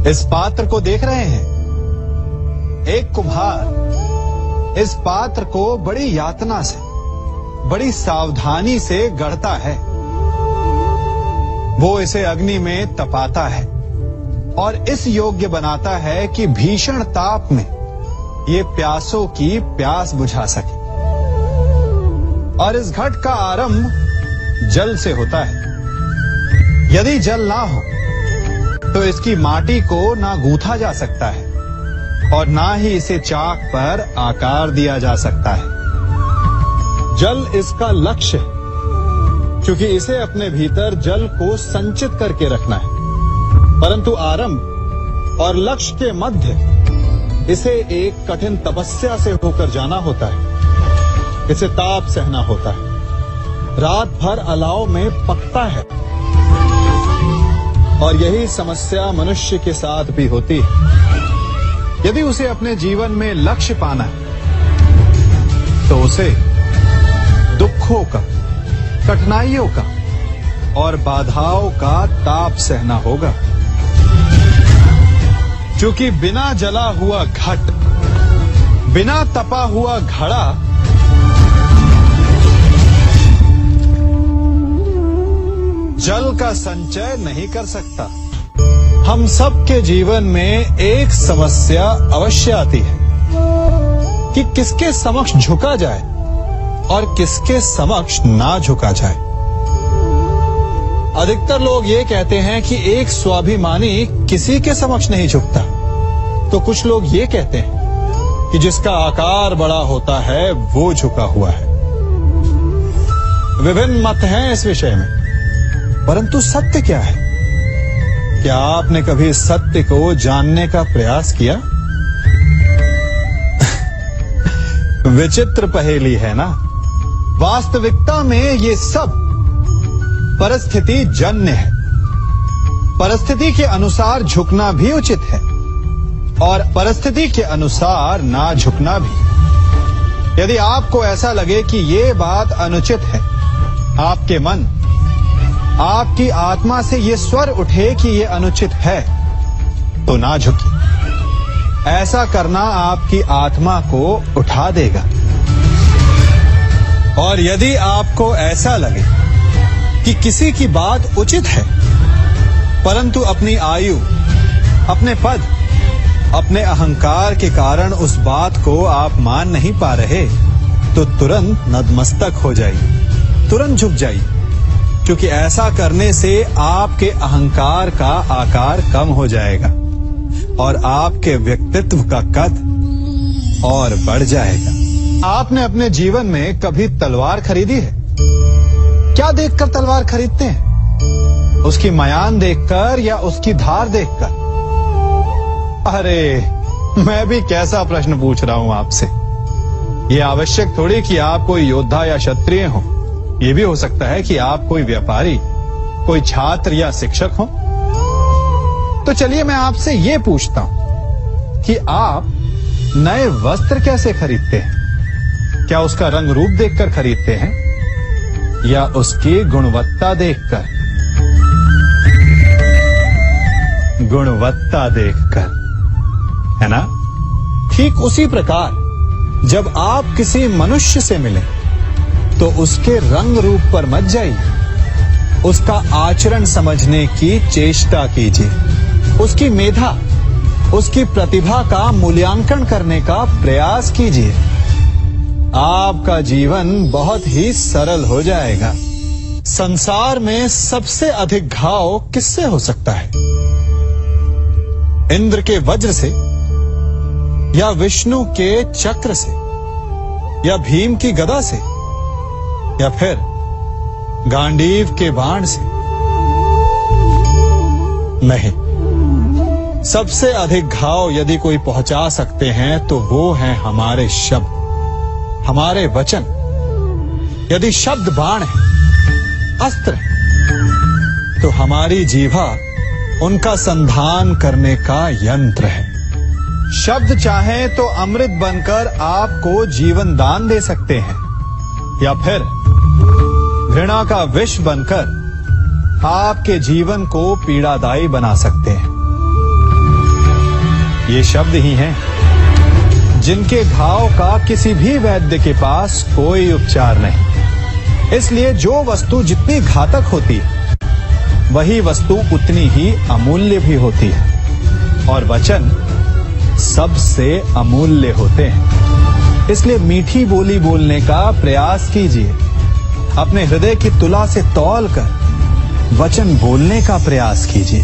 इस पात्र को देख रहे हैं? एक कुम्हार इस पात्र को बड़ी यातना से, बड़ी सावधानी से गढ़ता है। वो इसे अग्नि में तपाता है और इस योग्य बनाता है कि भीषण ताप में ये प्यासों की प्यास बुझा सके। और इस घट का आरंभ जल से होता है। यदि जल ना हो तो इसकी माटी को ना गूंथा जा सकता है और ना ही इसे चाक पर आकार दिया जा सकता है। जल इसका लक्ष्य है, क्योंकि इसे अपने भीतर जल को संचित करके रखना है। परंतु आरंभ और लक्ष्य के मध्य इसे एक कठिन तपस्या से होकर जाना होता है। इसे ताप सहना होता है, रात भर अलाव में पकता है। और यही समस्या मनुष्य के साथ भी होती है। यदि उसे अपने जीवन में लक्ष्य पाना है तो उसे दुखों का, कठिनाइयों का और बाधाओं का ताप सहना होगा। क्योंकि बिना जला हुआ घट, बिना तपा हुआ घड़ा जल का संचय नहीं कर सकता। हम सबके जीवन में एक समस्या अवश्य आती है कि किसके समक्ष झुका जाए और किसके समक्ष ना झुका जाए। अधिकतर लोग ये कहते हैं कि एक स्वाभिमानी किसी के समक्ष नहीं झुकता, तो कुछ लोग ये कहते हैं कि जिसका आकार बड़ा होता है वो झुका हुआ है। विभिन्न मत हैं इस विषय में, परंतु सत्य क्या है? क्या आपने कभी इस सत्य को जानने का प्रयास किया? विचित्र पहेली है ना? वास्तविकता में ये सब परिस्थिति जन्य है। परिस्थिति के अनुसार झुकना भी उचित है और परिस्थिति के अनुसार ना झुकना भी। यदि आपको ऐसा लगे कि ये बात अनुचित है, आपके मन, आपकी आत्मा से ये स्वर उठे कि ये अनुचित है, तो ना झुकिए। ऐसा करना आपकी आत्मा को उठा देगा। और यदि आपको ऐसा लगे कि किसी की बात उचित है, परंतु अपनी आयु, अपने पद, अपने अहंकार के कारण उस बात को आप मान नहीं पा रहे, तो तुरंत नतमस्तक हो जाइए, तुरंत झुक जाइए। क्योंकि ऐसा करने से आपके अहंकार का आकार कम हो जाएगा और आपके व्यक्तित्व का कद और बढ़ जाएगा। आपने अपने जीवन में कभी तलवार खरीदी है? क्या देखकर तलवार खरीदते हैं? उसकी मयान देखकर या उसकी धार देखकर? अरे, मैं भी कैसा प्रश्न पूछ रहा हूं आपसे। ये आवश्यक थोड़ी कि आप कोई योद्धा या क्षत्रिय हो। ये भी हो सकता है कि आप कोई व्यापारी, कोई छात्र या शिक्षक हो। तो चलिए मैं आपसे ये पूछता हूं कि आप नए वस्त्र कैसे खरीदते हैं? क्या उसका रंग रूप देखकर खरीदते हैं या उसकी गुणवत्ता देखकर? गुणवत्ता देखकर, है ना? ठीक उसी प्रकार जब आप किसी मनुष्य से मिलें तो उसके रंग रूप पर मत जाइए, उसका आचरण समझने की चेष्टा कीजिए, उसकी मेधा, उसकी प्रतिभा का मूल्यांकन करने का प्रयास कीजिए। आपका जीवन बहुत ही सरल हो जाएगा। संसार में सबसे अधिक घाव किससे हो सकता है? इंद्र के वज्र से या विष्णु के चक्र से या भीम की गदा से या फिर गांडीव के बाण से? नहीं, सबसे अधिक घाव यदि कोई पहुंचा सकते हैं तो वो हैं हमारे शब्द, हमारे वचन। यदि शब्द बाण है, अस्त्र है, तो हमारी जीवा उनका संधान करने का यंत्र है। शब्द चाहे तो अमृत बनकर आपको जीवन दान दे सकते हैं या फिर घृणा का विष बनकर आपके जीवन को पीड़ादायी बना सकते हैं। ये शब्द ही हैं जिनके घाव का किसी भी वैद्य के पास कोई उपचार नहीं। इसलिए जो वस्तु जितनी घातक होती है वही वस्तु उतनी ही अमूल्य भी होती है, और वचन सबसे अमूल्य होते हैं। इसलिए मीठी बोली बोलने का प्रयास कीजिए। अपने हृदय की तुला से तौल कर वचन बोलने का प्रयास कीजिए।